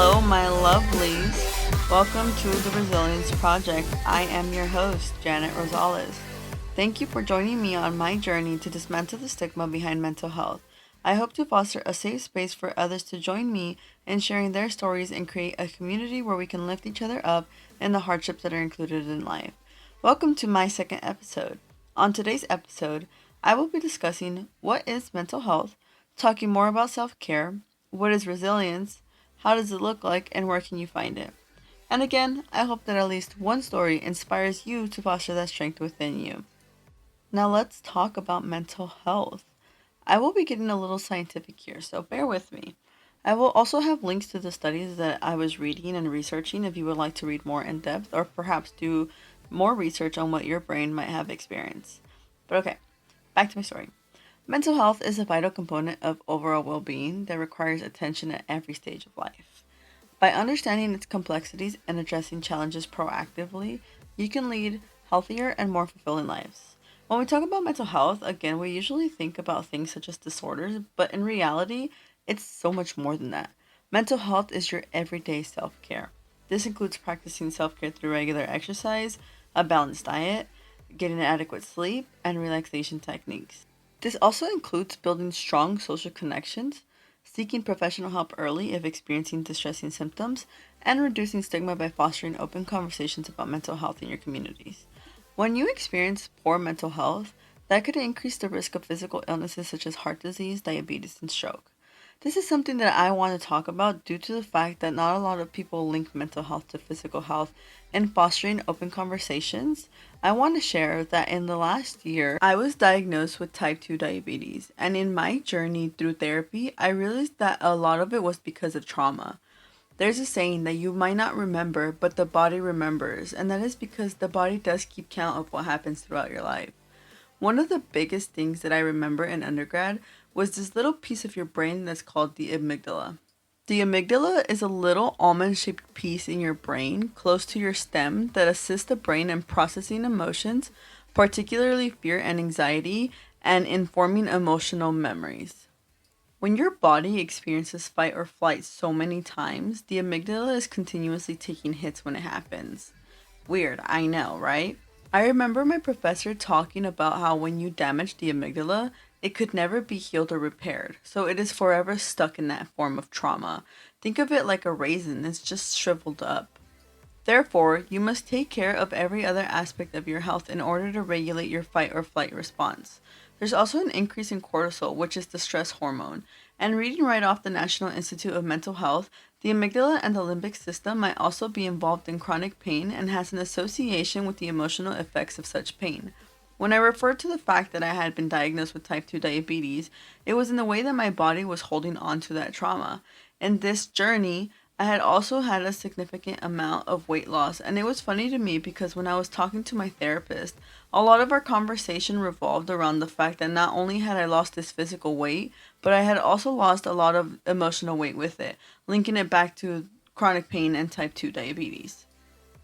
Hello, my lovelies. Welcome to the Resilience Project. I am your host, Janet Rosales. Thank you for joining me on my journey to dismantle the stigma behind mental health. I hope to foster a safe space for others to join me in sharing their stories and create a community where we can lift each other up in the hardships that are included in life. Welcome to my second episode. On today's episode, I will be discussing what is mental health, talking more about self-care, what is resilience, how does it look like, and where can you find it? And again, I hope that at least one story inspires you to foster that strength within you. Now let's talk about mental health. I will be getting a little scientific here, so bear with me. I will also have links to the studies that I was reading and researching if you would like to read more in depth or perhaps do more research on what your brain might have experienced. But okay, back to my story. Mental health is a vital component of overall well-being that requires attention at every stage of life. By understanding its complexities and addressing challenges proactively, you can lead healthier and more fulfilling lives. When we talk about mental health, again, we usually think about things such as disorders, but in reality, it's so much more than that. Mental health is your everyday self-care. This includes practicing self-care through regular exercise, a balanced diet, getting adequate sleep, and relaxation techniques. This also includes building strong social connections, seeking professional help early if experiencing distressing symptoms, and reducing stigma by fostering open conversations about mental health in your communities. When you experience poor mental health, that could increase the risk of physical illnesses such as heart disease, diabetes, and stroke. This is something that I want to talk about due to the fact that not a lot of people link mental health to physical health. In fostering open conversations, I want to share that in the last year, I was diagnosed with type 2 diabetes, and in my journey through therapy, I realized that a lot of it was because of trauma. There's a saying that you might not remember, but the body remembers, and that is because the body does keep count of what happens throughout your life. One of the biggest things that I remember in undergrad was this little piece of your brain that's called the amygdala. The amygdala is a little almond-shaped piece in your brain close to your stem that assists the brain in processing emotions, particularly fear and anxiety, and in forming emotional memories. When your body experiences fight or flight so many times, the amygdala is continuously taking hits when it happens. Weird, I know, right? I remember my professor talking about how when you damage the amygdala, it could never be healed or repaired, so it is forever stuck in that form of trauma. Think of it like a raisin, it's just shriveled up. Therefore, you must take care of every other aspect of your health in order to regulate your fight or flight response. There's also an increase in cortisol, which is the stress hormone. And reading right off the National Institute of Mental Health, the amygdala and the limbic system might also be involved in chronic pain and has an association with the emotional effects of such pain. When I referred to the fact that I had been diagnosed with type 2 diabetes, it was in the way that my body was holding on to that trauma. In this journey, I had also had a significant amount of weight loss, and it was funny to me because when I was talking to my therapist, a lot of our conversation revolved around the fact that not only had I lost this physical weight, but I had also lost a lot of emotional weight with it, linking it back to chronic pain and type 2 diabetes.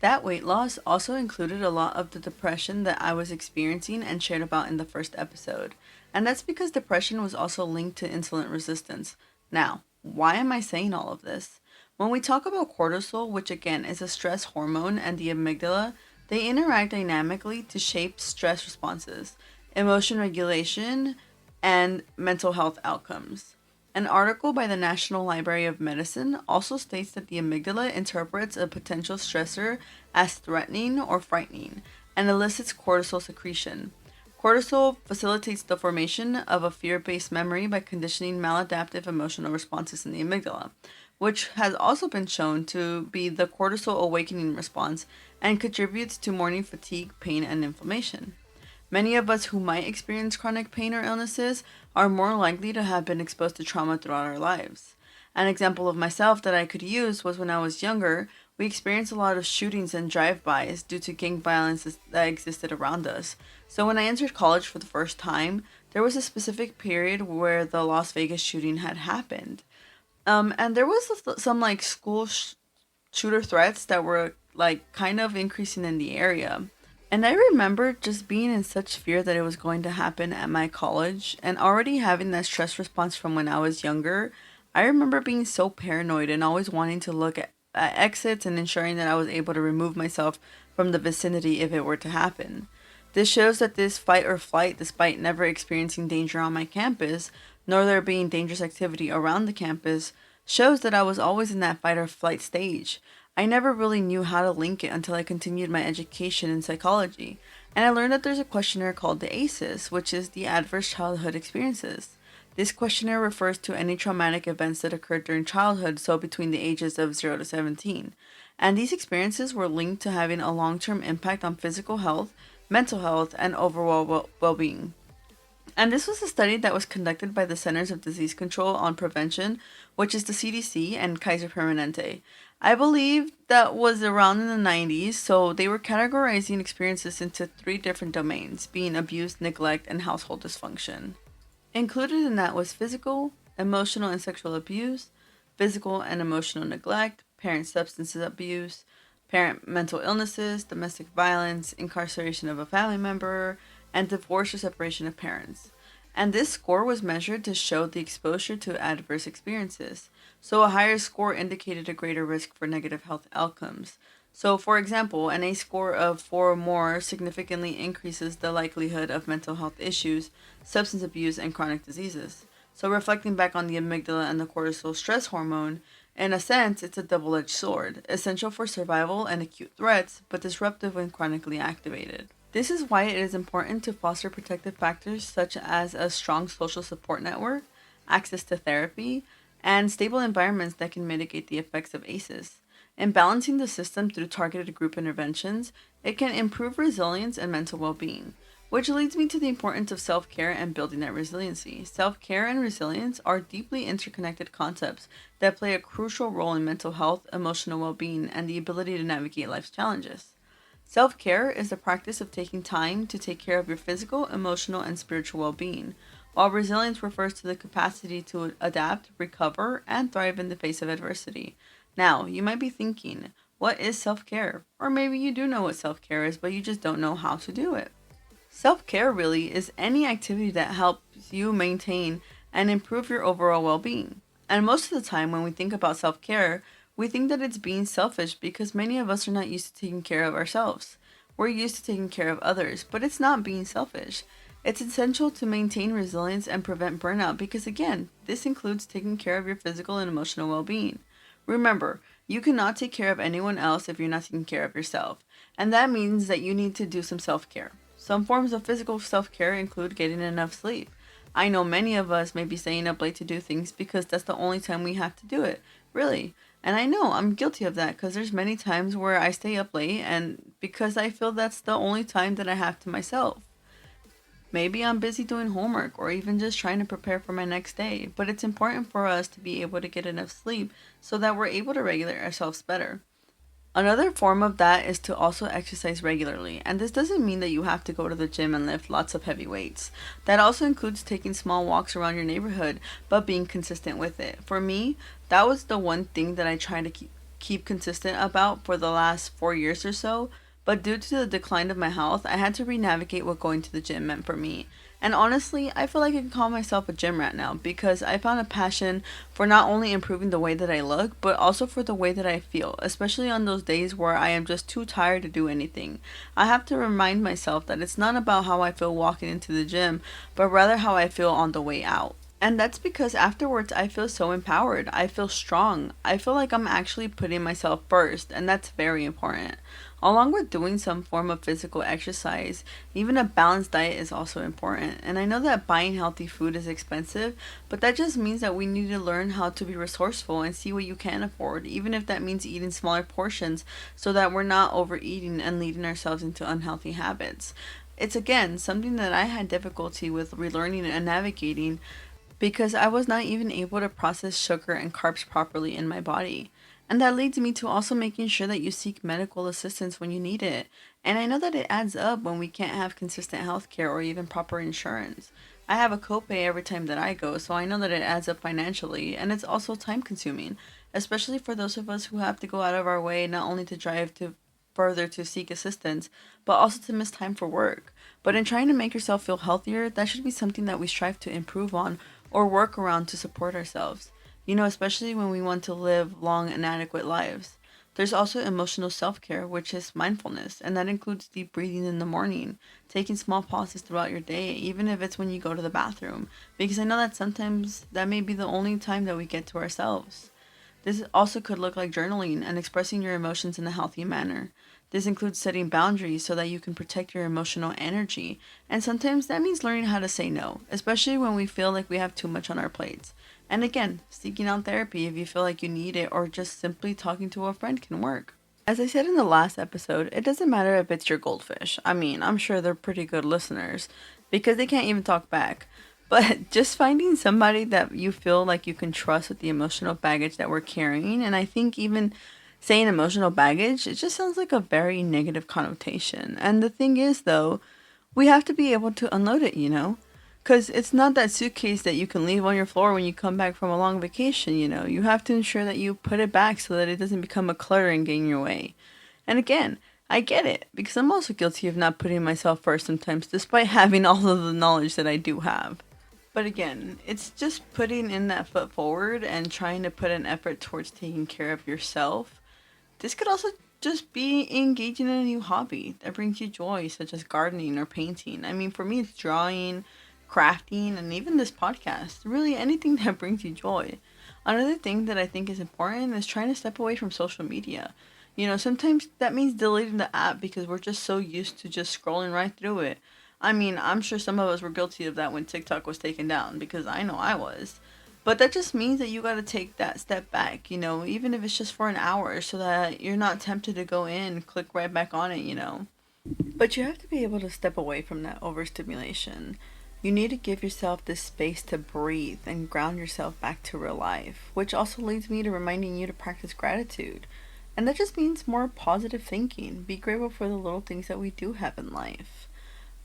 That weight loss also included a lot of the depression that I was experiencing and shared about in the first episode, and that's because depression was also linked to insulin resistance. Now, why am I saying all of this? When we talk about cortisol, which again is a stress hormone, and the amygdala, they interact dynamically to shape stress responses, emotion regulation, and mental health outcomes. An article by the National Library of Medicine also states that the amygdala interprets a potential stressor as threatening or frightening and elicits cortisol secretion. Cortisol facilitates the formation of a fear-based memory by conditioning maladaptive emotional responses in the amygdala, which has also been shown to be the cortisol awakening response and contributes to morning fatigue, pain, and inflammation. Many of us who might experience chronic pain or illnesses are more likely to have been exposed to trauma throughout our lives. An example of myself that I could use was when I was younger, we experienced a lot of shootings and drive-bys due to gang violence that existed around us. So when I entered college for the first time, there was a specific period where the Las Vegas shooting had happened. And there was some like school shooter threats that were like kind of increasing in the area. And I remember just being in such fear that it was going to happen at my college and already having that stress response from when I was younger. I remember being so paranoid and always wanting to look at exits and ensuring that I was able to remove myself from the vicinity if it were to happen. This shows that this fight or flight, despite never experiencing danger on my campus, nor there being dangerous activity around the campus, shows that I was always in that fight or flight stage. I never really knew how to link it until I continued my education in psychology, and I learned that there's a questionnaire called the ACEs, which is the Adverse Childhood Experiences. This questionnaire refers to any traumatic events that occurred during childhood, so between the ages of 0 to 17. And these experiences were linked to having a long term impact on physical health, mental health, and overall well being. And this was a study that was conducted by the Centers of Disease Control on Prevention, which is the CDC, and Kaiser Permanente. I believe that was around in the 90s, so they were categorizing experiences into three different domains, being abuse, neglect, and household dysfunction. Included in that was physical, emotional, and sexual abuse, physical and emotional neglect, parent substance abuse, parent mental illnesses, domestic violence, incarceration of a family member, and divorce or separation of parents. And this score was measured to show the exposure to adverse experiences. So a higher score indicated a greater risk for negative health outcomes. So, for example, an A score of 4 or more significantly increases the likelihood of mental health issues, substance abuse, and chronic diseases. So, reflecting back on the amygdala and the cortisol stress hormone, in a sense, it's a double edged sword, essential for survival and acute threats, but disruptive when chronically activated. This is why it is important to foster protective factors such as a strong social support network, access to therapy, and stable environments that can mitigate the effects of ACEs. In balancing the system through targeted group interventions, it can improve resilience and mental well being, which leads me to the importance of self care and building that resiliency. Self care and resilience are deeply interconnected concepts that play a crucial role in mental health, emotional well being, and the ability to navigate life's challenges. Self care is the practice of taking time to take care of your physical, emotional, and spiritual well being, while resilience refers to the capacity to adapt, recover, and thrive in the face of adversity. Now, you might be thinking, what is self care? Or maybe you do know what self care is, but you just don't know how to do it. Self care really is any activity that helps you maintain and improve your overall well being. And most of the time, when we think about self care, we think that it's being selfish because many of us are not used to taking care of ourselves. We're used to taking care of others, but it's not being selfish. It's essential to maintain resilience and prevent burnout because, again, this includes taking care of your physical and emotional well being. Remember, you cannot take care of anyone else if you're not taking care of yourself, and that means that you need to do some self-care. Some forms of physical self-care include getting enough sleep. I know many of us may be staying up late to do things because that's the only time we have to do it, really. And I know I'm guilty of that because there's many times where I stay up late and because I feel that's the only time that I have to myself. Maybe I'm busy doing homework or even just trying to prepare for my next day, but it's important for us to be able to get enough sleep so that we're able to regulate ourselves better. Another form of that is to also exercise regularly, and this doesn't mean that you have to go to the gym and lift lots of heavy weights. That also includes taking small walks around your neighborhood, but being consistent with it. For me, that was the one thing that I try to keep consistent about for the last 4 years or so. But due to the decline of my health, I had to re-navigate what going to the gym meant for me. And honestly, I feel like I can call myself a gym rat now because I found a passion for not only improving the way that I look, but also for the way that I feel, especially on those days where I am just too tired to do anything. I have to remind myself that it's not about how I feel walking into the gym, but rather how I feel on the way out. And that's because afterwards I feel so empowered. I feel strong. I feel like I'm actually putting myself first, and that's very important. Along with doing some form of physical exercise, even a balanced diet is also important. And I know that buying healthy food is expensive, but that just means that we need to learn how to be resourceful and see what you can afford, even if that means eating smaller portions so that we're not overeating and leading ourselves into unhealthy habits. It's again something that I had difficulty with relearning and navigating because I was not even able to process sugar and carbs properly in my body. And that leads me to also making sure that you seek medical assistance when you need it. And I know that it adds up when we can't have consistent health care or even proper insurance. I have a copay every time that I go, so I know that it adds up financially, and it's also time consuming, especially for those of us who have to go out of our way not only to drive to further to seek assistance, but also to miss time for work. But in trying to make yourself feel healthier, that should be something that we strive to improve on or work around to support ourselves. especially when we want to live long and adequate lives. There's also emotional self care, which is mindfulness, and that includes deep breathing in the morning, taking small pauses throughout your day, even if it's when you go to the bathroom, because I know that sometimes that may be the only time that we get to ourselves. This also could look like journaling and expressing your emotions in a healthy manner. This includes setting boundaries so that you can protect your emotional energy, and sometimes that means learning how to say no, especially when we feel like we have too much on our plates. And again, seeking out therapy if you feel like you need it, or just simply talking to a friend can work. As I said in the last episode, it doesn't matter if it's your goldfish. I mean, I'm sure they're pretty good listeners because they can't even talk back. But just finding somebody that you feel like you can trust with the emotional baggage that we're carrying, and I think even saying emotional baggage, it just sounds like a very negative connotation. And the thing is, though, we have to be able to unload it. Because it's not that suitcase that you can leave on your floor when you come back from a long vacation. You have to ensure that you put it back so that it doesn't become a clutter and get in your way. And again, I get it, because I'm also guilty of not putting myself first sometimes, despite having all of the knowledge that I do have. But again, it's just putting in that foot forward and trying to put an effort towards taking care of yourself. This could also just be engaging in a new hobby that brings you joy, such as gardening or painting. I mean, for me, it's drawing, crafting, and even this podcast. Really, anything that brings you joy. Another thing that I think is important is trying to step away from social media. Sometimes that means deleting the app because we're just so used to just scrolling right through it. I mean, I'm sure some of us were guilty of that when TikTok was taken down, because I know I was. But that just means that you got to take that step back, even if it's just for an hour, so that you're not tempted to go in, click right back on it. But you have to be able to step away from that overstimulation. You need to give yourself this space to breathe and ground yourself back to real life, which also leads me to reminding you to practice gratitude. And that just means more positive thinking. Be grateful for the little things that we do have in life.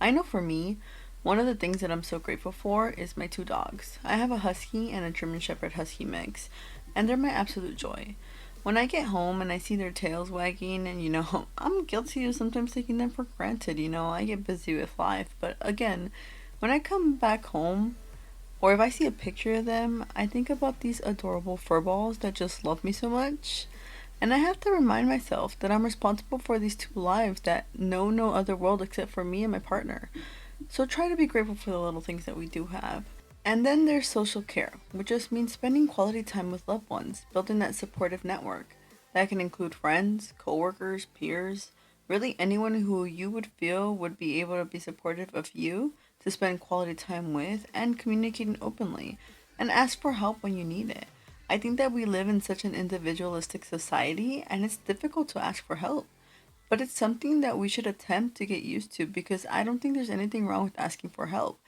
I know for me, one of the things that I'm so grateful for is my two dogs. I have a husky and a German Shepherd husky mix, and they're my absolute joy. When I get home and I see their tails wagging, and I'm guilty of sometimes taking them for granted. I get busy with life. But again, when I come back home, or if I see a picture of them, I think about these adorable furballs that just love me so much. And I have to remind myself that I'm responsible for these two lives that know no other world except for me and my partner. So try to be grateful for the little things that we do have. And then there's social care, which just means spending quality time with loved ones, building that supportive network. That can include friends, coworkers, peers, really anyone who you would feel would be able to be supportive of you to spend quality time with, and communicating openly, and ask for help when you need it. I think that we live in such an individualistic society, and it's difficult to ask for help. But it's something that we should attempt to get used to, because I don't think there's anything wrong with asking for help.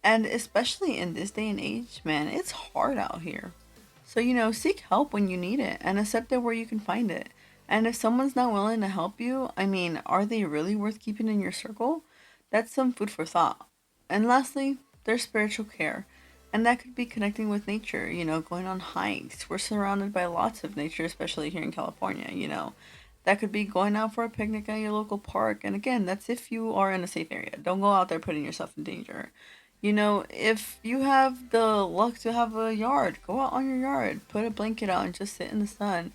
And especially in this day and age, man, it's hard out here. So, seek help when you need it and accept it where you can find it. And if someone's not willing to help you, I mean, are they really worth keeping in your circle? That's some food for thought. And lastly, there's spiritual care. And that could be connecting with nature, going on hikes. We're surrounded by lots of nature, especially here in California. That could be going out for a picnic at your local park. And again, that's if you are in a safe area. Don't go out there putting yourself in danger. If you have the luck to have a yard, go out on your yard, put a blanket out and just sit in the sun.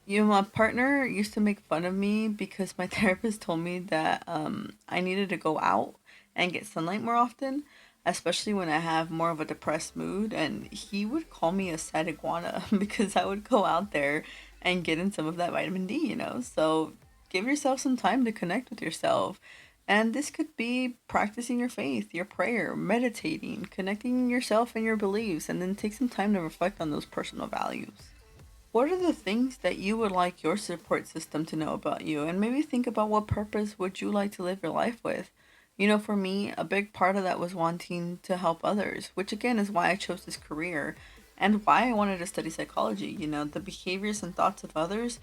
My partner used to make fun of me because my therapist told me that I needed to go out and get sunlight more often, especially when I have more of a depressed mood. And he would call me a sad iguana because I would go out there and get in some of that vitamin D. So give yourself some time to connect with yourself. And this could be practicing your faith, your prayer, meditating, connecting yourself and your beliefs, and then take some time to reflect on those personal values. What are the things that you would like your support system to know about you? And maybe think about, what purpose would you like to live your life with? For me, a big part of that was wanting to help others, which again is why I chose this career and why I wanted to study psychology, the behaviors and thoughts of others,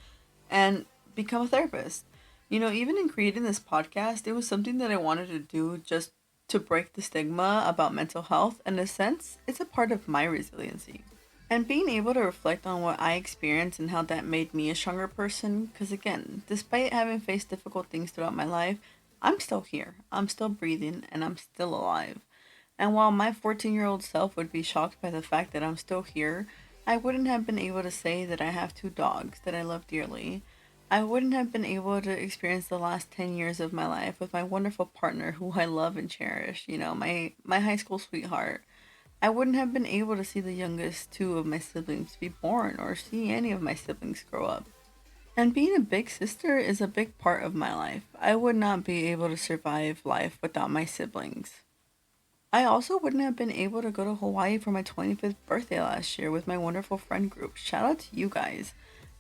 and become a therapist. Even in creating this podcast, it was something that I wanted to do just to break the stigma about mental health. In a sense, it's a part of my resiliency. And being able to reflect on what I experienced and how that made me a stronger person, because again, despite having faced difficult things throughout my life, I'm still here, I'm still breathing, and I'm still alive. And while my 14-year-old self would be shocked by the fact that I'm still here, I wouldn't have been able to say that I have two dogs that I love dearly. I wouldn't have been able to experience the last 10 years of my life with my wonderful partner who I love and cherish, my high school sweetheart. I wouldn't have been able to see the youngest two of my siblings be born or see any of my siblings grow up. And being a big sister is a big part of my life. I would not be able to survive life without my siblings. I also wouldn't have been able to go to Hawaii for my 25th birthday last year with my wonderful friend group. Shout out to you guys.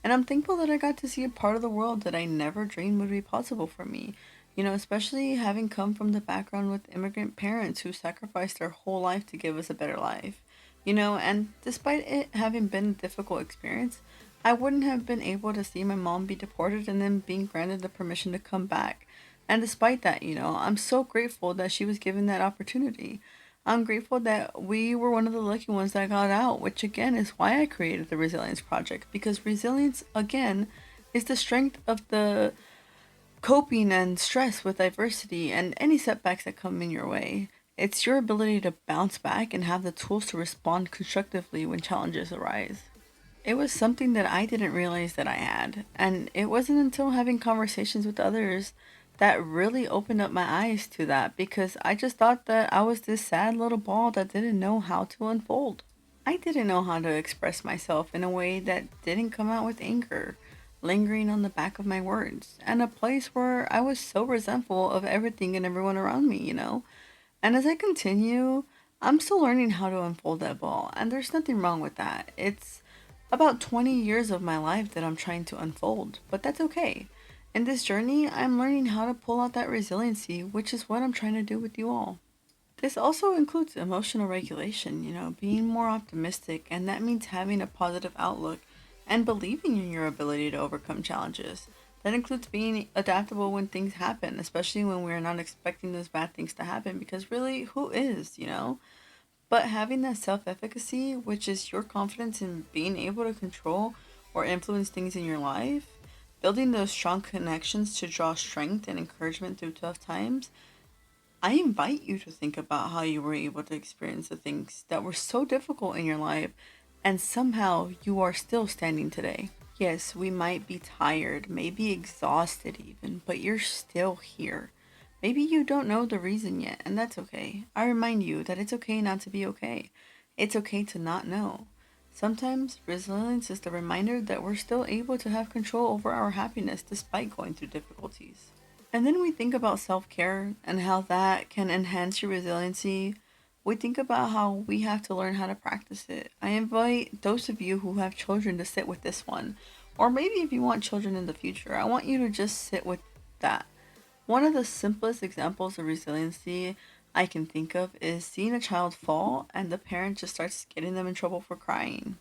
And I'm thankful that I got to see a part of the world that I never dreamed would be possible for me. Especially having come from the background with immigrant parents who sacrificed their whole life to give us a better life. And despite it having been a difficult experience, I wouldn't have been able to see my mom be deported and then being granted the permission to come back. And despite that, I'm so grateful that she was given that opportunity. I'm grateful that we were one of the lucky ones that got out, which again is why I created the Resilience Project. Because resilience, again, is the strength of the coping and stress with diversity and any setbacks that come in your way. It's your ability to bounce back and have the tools to respond constructively when challenges arise. It was something that I didn't realize that I had. And it wasn't until having conversations with others that really opened up my eyes to that because I just thought that I was this sad little ball that didn't know how to unfold. I didn't know how to express myself in a way that didn't come out with anger, lingering on the back of my words, and a place where I was so resentful of everything and everyone around me. And as I continue, I'm still learning how to unfold that ball, and there's nothing wrong with that. It's about 20 years of my life that I'm trying to unfold, but that's okay. In this journey, I'm learning how to pull out that resiliency, which is what I'm trying to do with you all. This also includes emotional regulation, being more optimistic, and that means having a positive outlook and believing in your ability to overcome challenges. That includes being adaptable when things happen, especially when we're not expecting those bad things to happen, because really, who is? But having that self efficacy, which is your confidence in being able to control or influence things in your life, building those strong connections to draw strength and encouragement through tough times, I invite you to think about how you were able to experience the things that were so difficult in your life and somehow you are still standing today. Yes, we might be tired, maybe exhausted even, but you're still here. Maybe you don't know the reason yet, and that's okay. I remind you that it's okay not to be okay. It's okay to not know. Sometimes resilience is the reminder that we're still able to have control over our happiness despite going through difficulties. And then we think about self care and how that can enhance your resiliency. We think about how we have to learn how to practice it. I invite those of you who have children to sit with this one. Or maybe if you want children in the future, I want you to just sit with that. One of the simplest examples of resiliency I can think of is seeing a child fall and the parent just starts getting them in trouble for crying.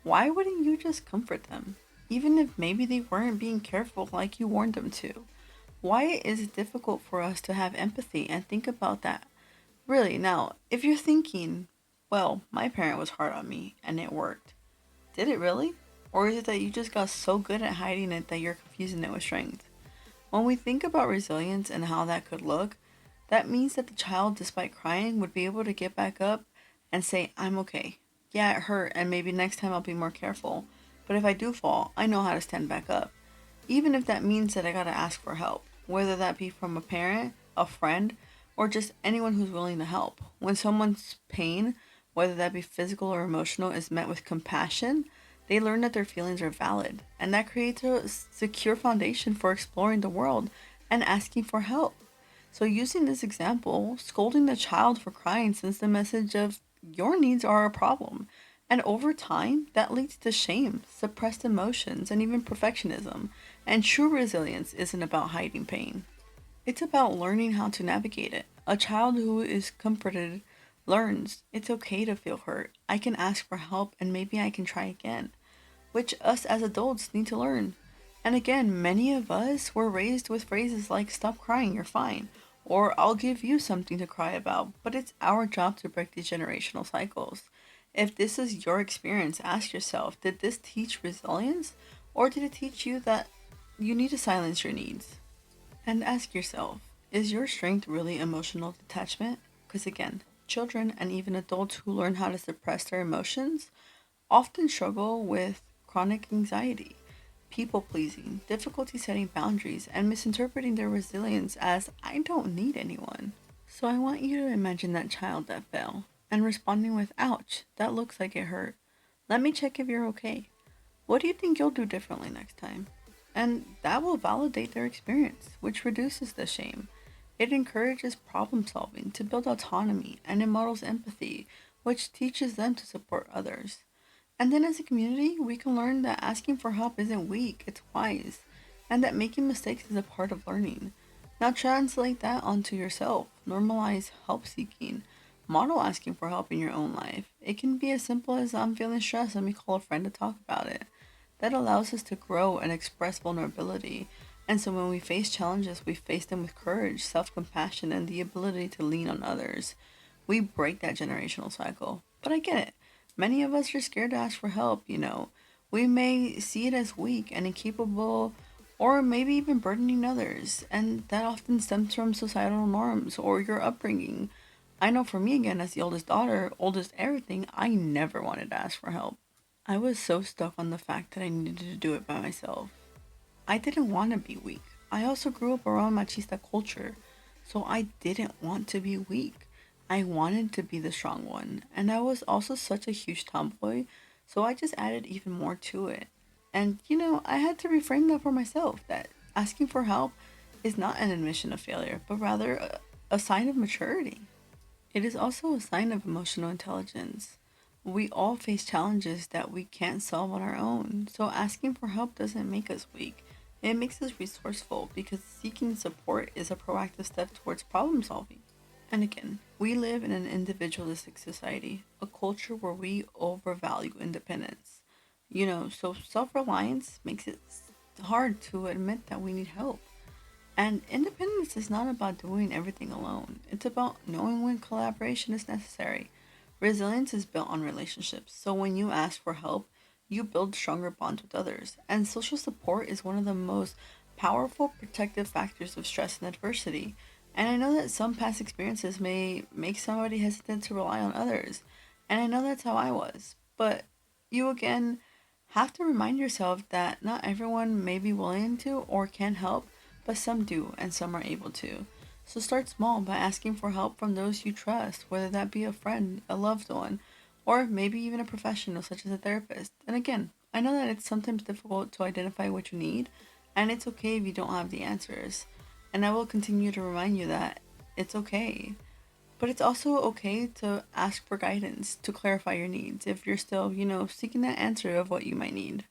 Why wouldn't you just comfort them? Even if maybe they weren't being careful like you warned them to. Why is it difficult for us to have empathy and think about that? Really, now, if you're thinking, well, my parent was hard on me and it worked. Did it really? Or is it that you just got so good at hiding it that you're confusing it with strength? When we think about resilience and how that could look, that means that the child, despite crying, would be able to get back up and say, I'm okay. Yeah, it hurt, and maybe next time I'll be more careful. But if I do fall, I know how to stand back up. Even if that means that I gotta ask for help, whether that be from a parent, a friend, or just anyone who's willing to help. When someone's pain, whether that be physical or emotional, is met with compassion, they learn that their feelings are valid, and that creates a secure foundation for exploring the world and asking for help. So, using this example, scolding the child for crying sends the message of your needs are a problem. And over time, that leads to shame, suppressed emotions, and even perfectionism. And true resilience isn't about hiding pain, it's about learning how to navigate it. A child who is comforted learns it's okay to feel hurt. I can ask for help and maybe I can try again, which us as adults need to learn. And again, many of us were raised with phrases like, stop crying, you're fine, or I'll give you something to cry about, but it's our job to break these generational cycles. If this is your experience, ask yourself, did this teach resilience, or did it teach you that you need to silence your needs? And ask yourself, is your strength really emotional detachment? Because again, children and even adults who learn how to suppress their emotions often struggle with chronic anxiety, people pleasing, difficulty setting boundaries, and misinterpreting their resilience as "I don't need anyone." So I want you to imagine that child that fell and responding with "ouch, that looks like it hurt. Let me check if you're okay. What do you think you'll do differently next time?" And that will validate their experience, which reduces the shame. It encourages problem solving to build autonomy, and it models empathy, which teaches them to support others. And then as a community, we can learn that asking for help isn't weak, it's wise, and that making mistakes is a part of learning. Now translate that onto yourself. Normalize help seeking. Model asking for help in your own life. It can be as simple as "I'm feeling stressed, let me call a friend to talk about it." That allows us to grow and express vulnerability. And so when we face challenges, we face them with courage, self compassion, and the ability to lean on others. We break that generational cycle. But I get it. Many of us are scared to ask for help. We may see it as weak and incapable, or maybe even burdening others. And that often stems from societal norms or your upbringing. I know for me, again, as the oldest daughter, oldest everything, I never wanted to ask for help. I was so stuck on the fact that I needed to do it by myself. I didn't want to be weak. I also grew up around machista culture, so I didn't want to be weak. I wanted to be the strong one, and I was also such a huge tomboy, so I just added even more to it. And I had to reframe that for myself that asking for help is not an admission of failure, but rather a sign of maturity. It is also a sign of emotional intelligence. We all face challenges that we can't solve on our own, so asking for help doesn't make us weak. It makes us resourceful because seeking support is a proactive step towards problem solving. And again, we live in an individualistic society, a culture where we overvalue independence. So self reliance makes it hard to admit that we need help. And independence is not about doing everything alone, it's about knowing when collaboration is necessary. Resilience is built on relationships, so when you ask for help, you build stronger bonds with others. And social support is one of the most powerful protective factors of stress and adversity. And I know that some past experiences may make somebody hesitant to rely on others. And I know that's how I was. But you again have to remind yourself that not everyone may be willing to or can help, but some do and some are able to. So start small by asking for help from those you trust, whether that be a friend, a loved one, or maybe even a professional such as a therapist. And again, I know that it's sometimes difficult to identify what you need, and it's okay if you don't have the answers. And I will continue to remind you that it's okay. But it's also okay to ask for guidance to clarify your needs if you're still, seeking that answer of what you might need.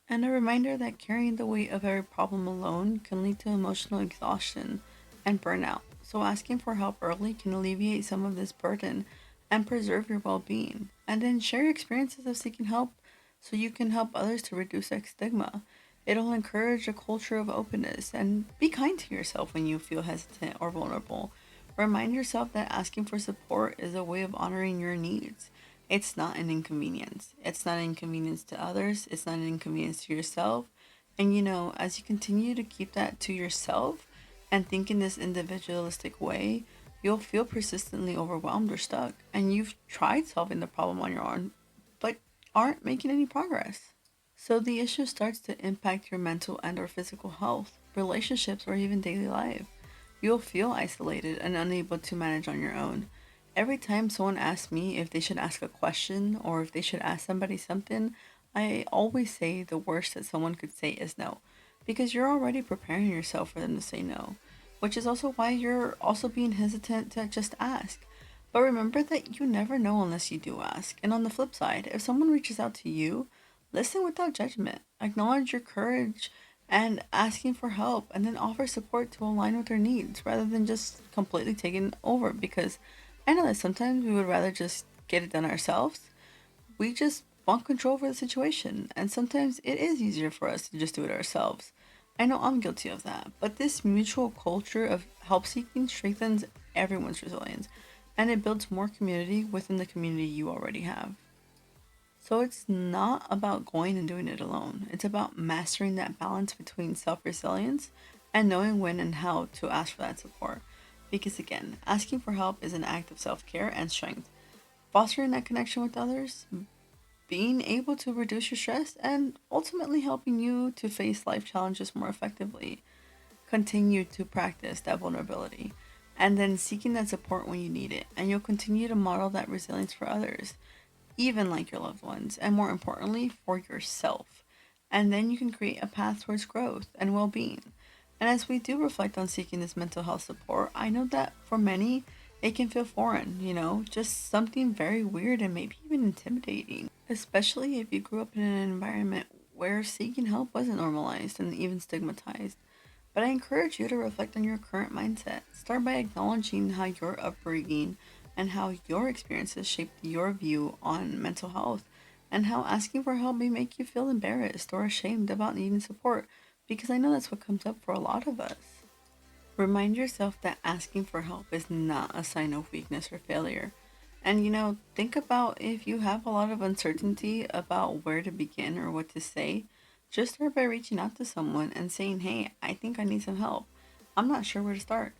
And a reminder that carrying the weight of every problem alone can lead to emotional exhaustion and burnout. So asking for help early can alleviate some of this burden and preserve your well being. And then share your experiences of seeking help so you can help others to reduce that stigma. It'll encourage a culture of openness and be kind to yourself when you feel hesitant or vulnerable. Remind yourself that asking for support is a way of honoring your needs. It's not an inconvenience. It's not an inconvenience to others. It's not an inconvenience to yourself. And as you continue to keep that to yourself and think in this individualistic way, you'll feel persistently overwhelmed or stuck. And you've tried solving the problem on your own, but aren't making any progress. So the issue starts to impact your mental and or physical health, relationships, or even daily life. You'll feel isolated and unable to manage on your own. Every time someone asks me if they should ask a question or if they should ask somebody something, I always say the worst that someone could say is no, because you're already preparing yourself for them to say no, which is also why you're also being hesitant to just ask. But remember that you never know unless you do ask. And on the flip side, if someone reaches out to you, listen without judgment. Acknowledge your courage and asking for help, and then offer support to align with their needs rather than just completely taking over. Because I know that sometimes we would rather just get it done ourselves. We just want control over the situation, and sometimes it is easier for us to just do it ourselves. I know I'm guilty of that, but this mutual culture of help seeking strengthens everyone's resilience and it builds more community within the community you already have. So it's not about going and doing it alone. It's about mastering that balance between self resilience and knowing when and how to ask for that support. Because again, asking for help is an act of self care and strength. Fostering that connection with others, being able to reduce your stress and ultimately helping you to face life challenges more effectively. Continue to practice that vulnerability and then seeking that support when you need it. And you'll continue to model that resilience for others, even like your loved ones, and more importantly, for yourself. And then you can create a path towards growth and well being. And as we do reflect on seeking this mental health support, I know that for many, it can feel foreign, just something very weird and maybe even intimidating, especially if you grew up in an environment where seeking help wasn't normalized and even stigmatized. But I encourage you to reflect on your current mindset. Start by acknowledging how your upbringing and how your experiences shaped your view on mental health, and how asking for help may make you feel embarrassed or ashamed about needing support, because I know that's what comes up for a lot of us. Remind yourself that asking for help is not a sign of weakness or failure. And think about if you have a lot of uncertainty about where to begin or what to say, just start by reaching out to someone and saying, "Hey, I think I need some help. I'm not sure where to start."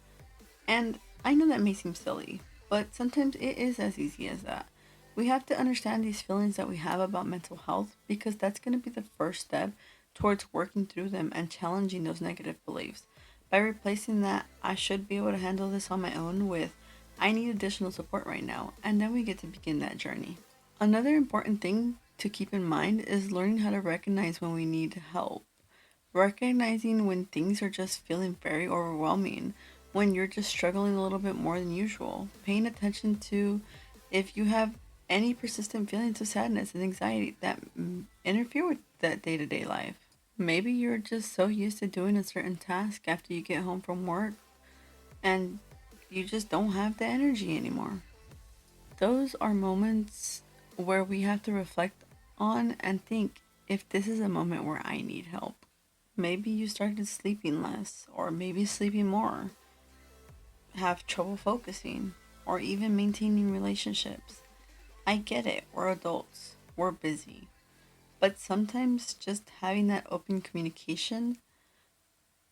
And I know that may seem silly, but sometimes it is as easy as that. We have to understand these feelings that we have about mental health, because that's going to be the first step towards working through them and challenging those negative beliefs. By replacing that "I should be able to handle this on my own" with "I need additional support right now," and then we get to begin that journey. Another important thing to keep in mind is learning how to recognize when we need help. Recognizing when things are just feeling very overwhelming, when you're just struggling a little bit more than usual. Paying attention to if you have any persistent feelings of sadness and anxiety that interfere with that day to day life. Maybe you're just so used to doing a certain task after you get home from work and you just don't have the energy anymore. Those are moments where we have to reflect on and think if this is a moment where I need help. Maybe you started sleeping less, or maybe sleeping more, have trouble focusing, or even maintaining relationships. I get it, we're adults, we're busy. But sometimes just having that open communication,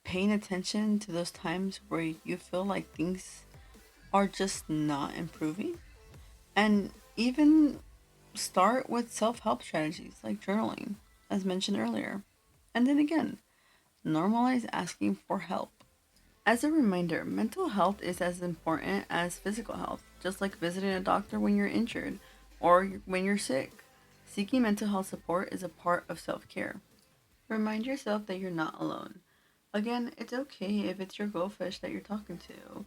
paying attention to those times where you feel like things are just not improving, and even start with self help strategies like journaling, as mentioned earlier. And then again, normalize asking for help. As a reminder, mental health is as important as physical health, just like visiting a doctor when you're injured or when you're sick. Seeking mental health support is a part of self care. Remind yourself that you're not alone. Again, it's okay if it's your goldfish that you're talking to.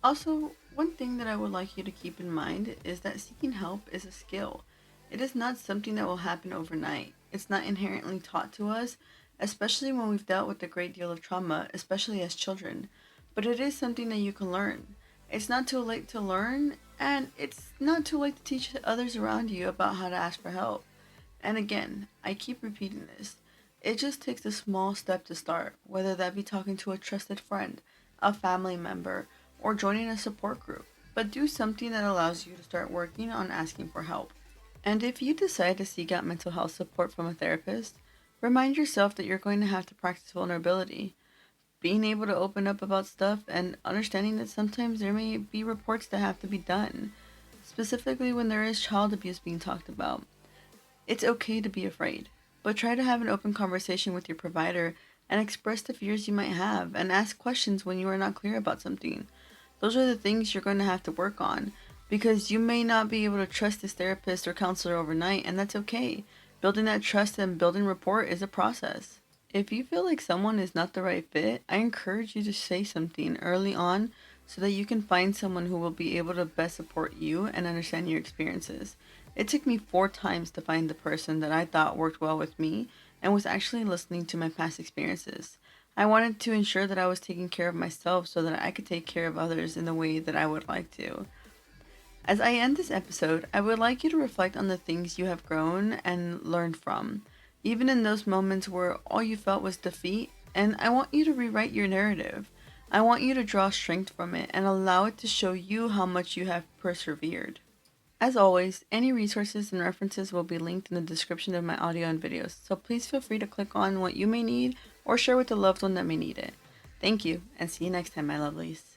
Also, one thing that I would like you to keep in mind is that seeking help is a skill. It is not something that will happen overnight. It's not inherently taught to us, especially when we've dealt with a great deal of trauma, especially as children. But it is something that you can learn. It's not too late to learn, and it's not too late to teach others around you about how to ask for help. And again, I keep repeating this. It just takes a small step to start, whether that be talking to a trusted friend, a family member, or joining a support group. But do something that allows you to start working on asking for help. And if you decide to seek out mental health support from a therapist, remind yourself that you're going to have to practice vulnerability. Being able to open up about stuff and understanding that sometimes there may be reports that have to be done, specifically when there is child abuse being talked about. It's okay to be afraid, but try to have an open conversation with your provider and express the fears you might have and ask questions when you are not clear about something. Those are the things you're going to have to work on, because you may not be able to trust this therapist or counselor overnight, and that's okay. Building that trust and building rapport is a process. If you feel like someone is not the right fit, I encourage you to say something early on so that you can find someone who will be able to best support you and understand your experiences. It took me 4 times to find the person that I thought worked well with me and was actually listening to my past experiences. I wanted to ensure that I was taking care of myself so that I could take care of others in the way that I would like to. As I end this episode, I would like you to reflect on the things you have grown and learned from, even in those moments where all you felt was defeat, and I want you to rewrite your narrative. I want you to draw strength from it and allow it to show you how much you have persevered. As always, any resources and references will be linked in the description of my audio and videos, so please feel free to click on what you may need or share with a loved one that may need it. Thank you, and see you next time, my lovelies.